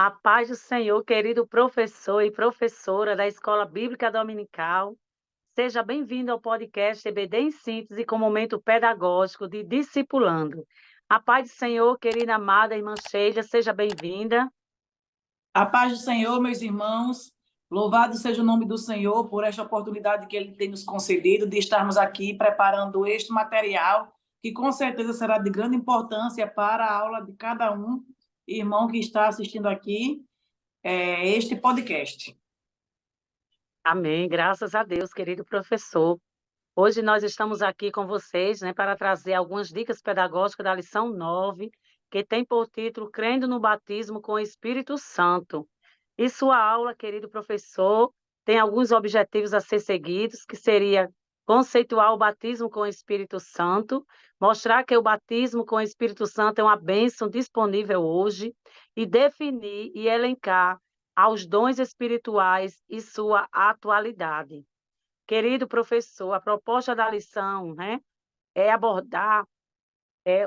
A paz do Senhor, querido professor e professora da Escola Bíblica Dominical. Seja bem-vindo ao podcast EBD em Síntese com momento pedagógico de Discipulando. A paz do Senhor, querida amada irmã Sheila, seja bem-vinda. A paz do Senhor, meus irmãos. Louvado seja o nome do Senhor por esta oportunidade que Ele tem nos concedido de estarmos aqui preparando este material, que com certeza será de grande importância para a aula de cada um irmão que está assistindo aqui este podcast. Amém, graças a Deus, querido professor. Hoje nós estamos aqui com vocês, para trazer algumas dicas pedagógicas da lição 9, que tem por título Crendo no Batismo com o Espírito Santo. E sua aula, querido professor, tem alguns objetivos a ser seguidos, que seria conceituar o batismo com o Espírito Santo, mostrar que o batismo com o Espírito Santo é uma bênção disponível hoje, e definir e elencar aos dons espirituais e sua atualidade. Querido professor, a proposta da lição, é abordar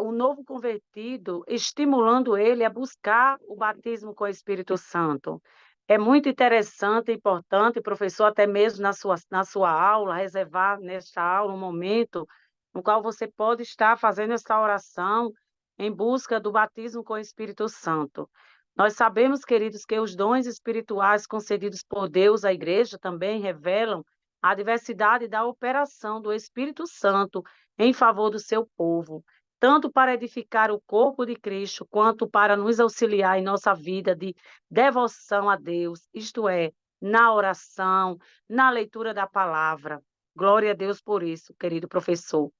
o novo convertido, estimulando ele a buscar o batismo com o Espírito Santo. É muito interessante e importante, professor, até mesmo na sua aula, reservar nesta aula um momento no qual você pode estar fazendo essa oração em busca do batismo com o Espírito Santo. Nós sabemos, queridos, que os dons espirituais concedidos por Deus à igreja também revelam a diversidade da operação do Espírito Santo em favor do seu povo, tanto para edificar o corpo de Cristo, quanto para nos auxiliar em nossa vida de devoção a Deus, isto é, na oração, na leitura da palavra. Glória a Deus por isso, querido professor.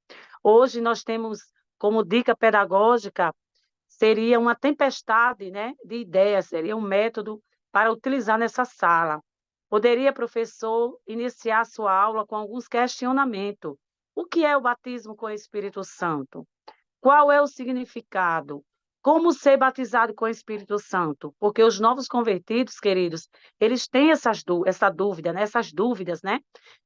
Hoje nós temos como dica pedagógica, seria uma tempestade, de ideias, seria um método para utilizar nessa sala. Poderia, professor, iniciar sua aula com alguns questionamentos. O que é o batismo com o Espírito Santo? Qual é o significado? Como ser batizado com o Espírito Santo? Porque os novos convertidos, queridos, eles têm essa dúvida, essas dúvidas, né?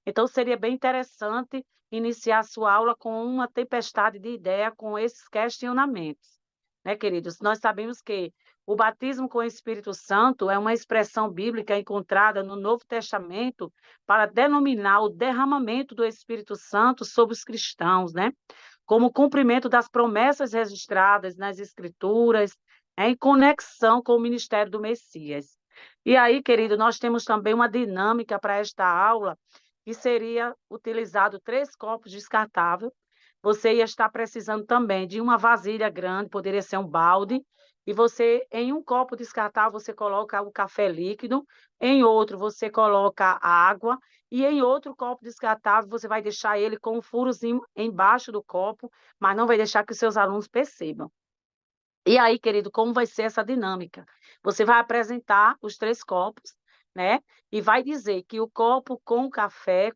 Então, seria bem interessante iniciar a sua aula com uma tempestade de ideia com esses questionamentos, né, queridos? Nós sabemos que o batismo com o Espírito Santo é uma expressão bíblica encontrada no Novo Testamento para denominar o derramamento do Espírito Santo sobre os cristãos, né? Como cumprimento das promessas registradas nas Escrituras, em conexão com o ministério do Messias. E aí, querido, nós temos também uma dinâmica para esta aula, que seria utilizado 3 copos descartáveis. Você ia estar precisando também de uma vasilha grande, poderia ser um balde, e você, em um copo descartável, você coloca o café líquido, em outro você coloca a água, e em outro copo descartável você vai deixar ele com um furozinho embaixo do copo, mas não vai deixar que os seus alunos percebam. E aí, querido, como vai ser essa dinâmica? Você vai apresentar os 3 copos, né? E vai dizer que o copo com o café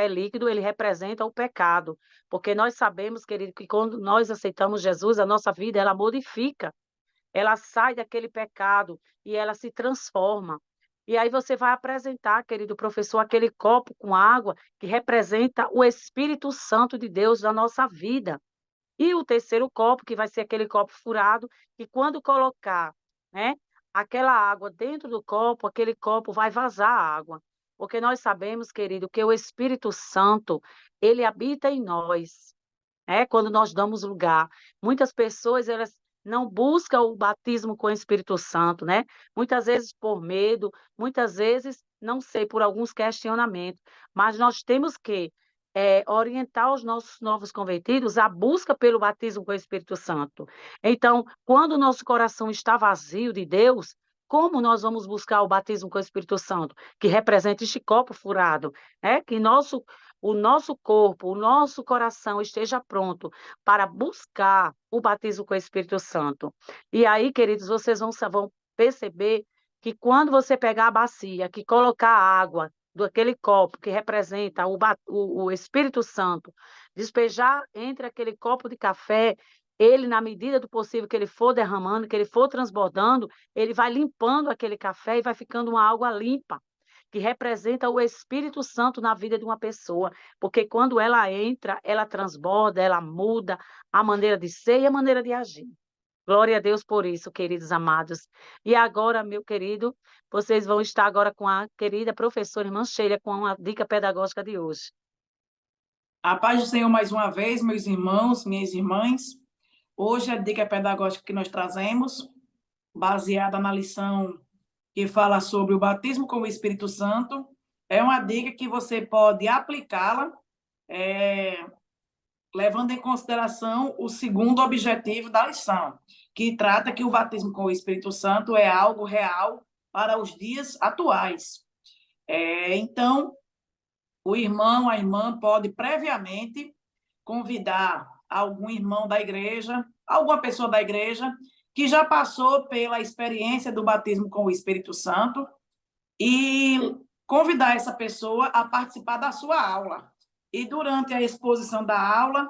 líquido, ele representa o pecado. Porque nós sabemos, querido, que quando nós aceitamos Jesus, a nossa vida, ela modifica. Ela sai daquele pecado e ela se transforma. E aí você vai apresentar, querido professor, aquele copo com água que representa o Espírito Santo de Deus na nossa vida. E o terceiro copo, que vai ser aquele copo furado, que quando colocar, né, aquela água dentro do copo, aquele copo vai vazar a água. Porque nós sabemos, querido, que o Espírito Santo, ele habita em nós, quando nós damos lugar. Muitas pessoas, elas não buscam o batismo com o Espírito Santo, né? Muitas vezes por medo, muitas vezes, não sei, por alguns questionamentos, mas nós temos que orientar os nossos novos convertidos à busca pelo batismo com o Espírito Santo. Então, quando o nosso coração está vazio de Deus, como nós vamos buscar o batismo com o Espírito Santo, que representa este copo furado, que o nosso corpo, o nosso coração esteja pronto para buscar o batismo com o Espírito Santo. E aí, queridos, vocês vão perceber que quando você pegar a bacia, que colocar a água daquele copo que representa o Espírito Santo, despejar entre aquele copo de café, ele, na medida do possível que ele for derramando, que ele for transbordando, ele vai limpando aquele café e vai ficando uma água limpa, que representa o Espírito Santo na vida de uma pessoa, porque quando ela entra, ela transborda, ela muda a maneira de ser e a maneira de agir. Glória a Deus por isso, queridos amados. E agora, meu querido, vocês vão estar agora com a querida professora irmã Sheila com a dica pedagógica de hoje. A paz do Senhor mais uma vez, meus irmãos, minhas irmãs. Hoje a dica pedagógica que nós trazemos, baseada na lição que fala sobre o batismo com o Espírito Santo, é uma dica que você pode aplicá-la, levando em consideração o segundo objetivo da lição, que trata que o batismo com o Espírito Santo é algo real para os dias atuais. Então, o irmão, a irmã pode previamente convidar algum irmão da igreja, alguma pessoa da igreja que já passou pela experiência do batismo com o Espírito Santo e convidar essa pessoa a participar da sua aula. E durante a exposição da aula,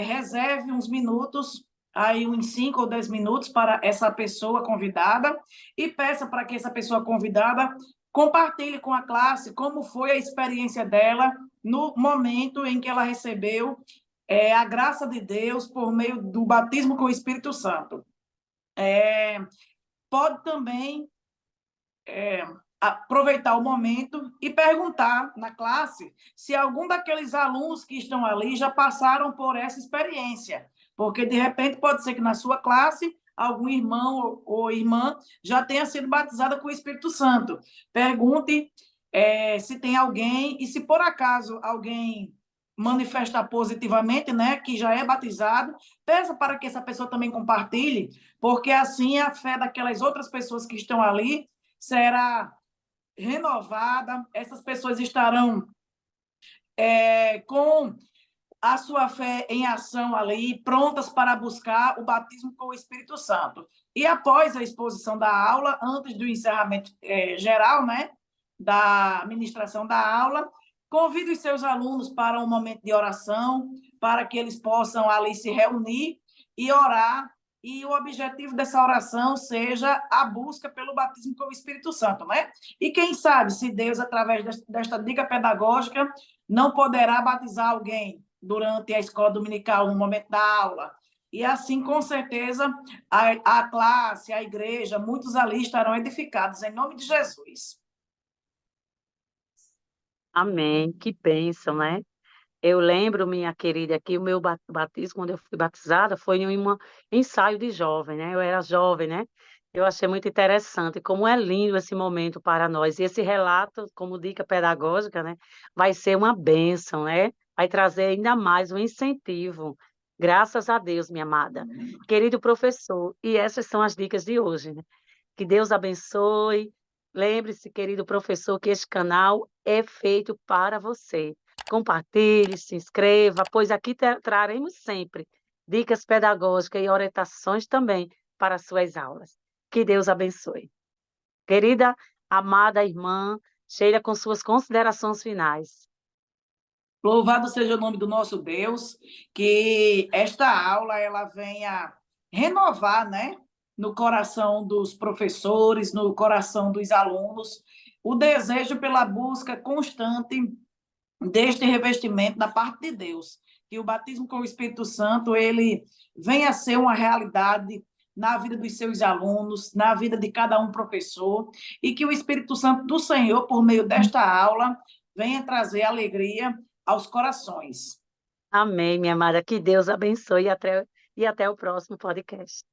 reserve uns minutos, aí uns 5 ou 10 minutos para essa pessoa convidada e peça para que essa pessoa convidada compartilhe com a classe como foi a experiência dela no momento em que ela recebeu a graça de Deus por meio do batismo com o Espírito Santo. Pode também aproveitar o momento e perguntar na classe se algum daqueles alunos que estão ali já passaram por essa experiência, porque de repente pode ser que na sua classe algum irmão ou irmã já tenha sido batizada com o Espírito Santo. Pergunte se tem alguém, e se por acaso alguém manifestar positivamente, né, que já é batizado, peça para que essa pessoa também compartilhe, porque assim a fé daquelas outras pessoas que estão ali será renovada, essas pessoas estarão com a sua fé em ação ali, prontas para buscar o batismo com o Espírito Santo. E após a exposição da aula, antes do encerramento geral, né, da ministração da aula, convide os seus alunos para um momento de oração, para que eles possam ali se reunir e orar, e o objetivo dessa oração seja a busca pelo batismo com o Espírito Santo, né? E quem sabe se Deus, através desta dica pedagógica, não poderá batizar alguém durante a escola dominical, no momento da aula. E assim, com certeza, a classe, a igreja, muitos ali estarão edificados, em nome de Jesus. Amém. Que bênção, né? Eu lembro, minha querida, que o meu batismo, quando eu fui batizada, foi em um ensaio de jovem, né? Eu era jovem, né? Eu achei muito interessante como é lindo esse momento para nós. E esse relato, como dica pedagógica, né, vai ser uma bênção, né? Vai trazer ainda mais um incentivo. Graças a Deus, minha amada. Querido professor, e essas são as dicas de hoje, né? Que Deus abençoe. Lembre-se, querido professor, que este canal é feito para você. Compartilhe, se inscreva, pois aqui traremos sempre dicas pedagógicas e orientações também para as suas aulas. Que Deus abençoe. Querida, amada irmã, Sheila, com suas considerações finais. Louvado seja o nome do nosso Deus, que esta aula ela venha renovar, né, no coração dos professores, no coração dos alunos, o desejo pela busca constante deste revestimento da parte de Deus, que o batismo com o Espírito Santo ele venha a ser uma realidade na vida dos seus alunos, na vida de cada um professor, e que o Espírito Santo do Senhor, por meio desta aula, venha trazer alegria aos corações. Amém, minha amada. Que Deus abençoe e até o próximo podcast.